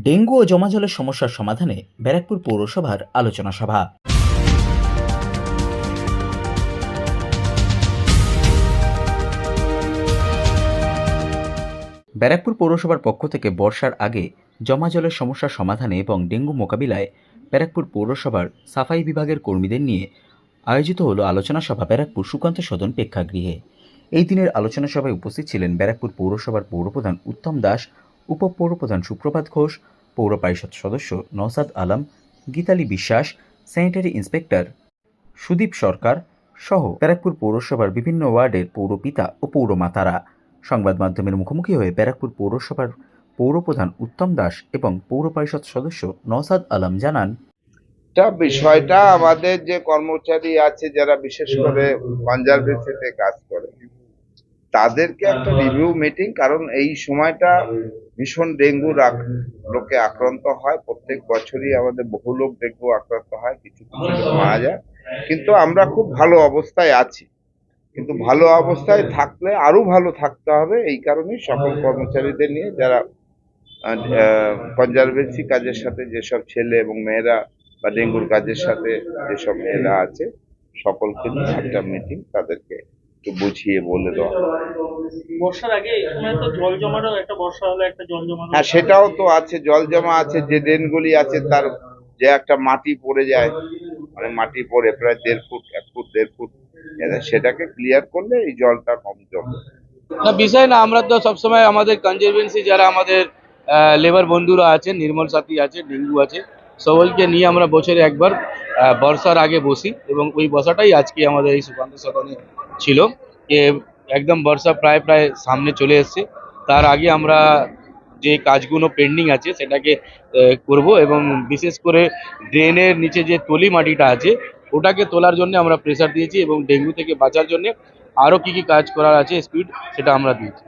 Dengue ও জমাজলের সমস্যার সমাধানে ব্যারাকপুর পৌরসভার আলোচনা সভা। ব্যারাকপুর পৌরসভার পক্ষ থেকে বর্ষার আগে জমাজলের সমস্যার সমাধানে এবং ডেঙ্গু মোকাবিলায় ব্যারাকপুর পৌরসভার সাফাই বিভাগের কর্মীদের নিয়ে আয়োজিত হলো আলোচনা সভা ব্যারাকপুর সুকান্ত সদন প্রেক্ষাগৃহে। এই দিনের আলোচনা সভায় উপস্থিত ছিলেন ব্যারাকপুর পৌরসভার পৌরপ্রধান উত্তম দাস, উপপৌরপ্রধান সুপ্রভাত ঘোষ, পৌর পরিষদ সদস্য নওসাদ আলম, গীতালি বিশ্বাস, স্যানিটারি ইন্সপেক্টর সুদীপ সরকার সহ ব্যারাকপুর পৌরসভার বিভিন্ন ওয়ার্ডের পৌরপিতা ও পৌরমাতারা। সংবাদ মাধ্যমের মুখোমুখি হয়ে ব্যারাকপুর পৌরসভার পৌরপ্রধান উত্তম দাস এবং পৌর পরিষদ সদস্য নওসাদ আলম জানান, বিষয়টা আমাদের যে কর্মচারী আছে যারা বিশেষ করে কনজারভেন্সিতে কাজ করে তাদেরকে একটা রিভিউ মিটিং, কারণ এই সময়টা ভীষণ ডেঙ্গু লোকে আক্রান্ত হয়। প্রত্যেক বছরই আমাদের বহু লোক ডেঙ্গু আক্রান্ত হয়, কিছু কিছু লোক মারা যায়। কিন্তু আমরা খুব ভালো অবস্থায় আছি, কিন্তু ভালো অবস্থায় থাকলে আরো ভালো থাকতে হবে। এই কারণেই সকল কর্মচারীদের নিয়ে যারা কনজারভেন্সি কাজের সাথে যেসব ছেলে এবং মেয়েরা বা ডেঙ্গুর কাজের সাথে যেসব মেয়েরা আছে সকলকে নিয়ে একটা মিটিং, তাদেরকে একটু বুঝিয়ে বলে দেওয়া। বর্ষার আগে এই সময় তো জল জমারও একটা বর্ষা হলে একটা জল জমা। হ্যাঁ, সেটাও তো আছে, জল জমা আছে। যে ড্রেনগুলি আছে তার যে একটা মাটি পড়ে যায়, মানে মাটি পড়ে প্রায় 1.5 ফুট সেটাকে ক্লিয়ার করলে এই জলটা কম জমে না। বিষয় না, আমরা তো সবসময় আমাদের কনজারভেন্সি যারা আমাদের লেবার বন্ধুরা আছেন, নির্মল সাথী আছে, ডেঙ্গু আছে, সকলকে নিয়ে আমরা বছরে একবার বর্ষার আগে বসি এবং ওই বসাটাই আজকে আমাদের এই সুকান্ত সদনে ছিল। যে একদম বর্ষা প্রায় সামনে চলে এসছে, তার আগে আমরা যে কাজগুলো পেন্ডিং আছে সেটাকে করব এবং বিশেষ করে ড্রেনের নিচে যে তলি মাটিটা আছে ওটাকে তোলার জন্য আমরা প্রেসার দিয়েছি এবং ডেঙ্গু থেকে বাঁচার জন্য আরও কি কাজ করার আছে স্পিড সেটা আমরা দিয়েছি।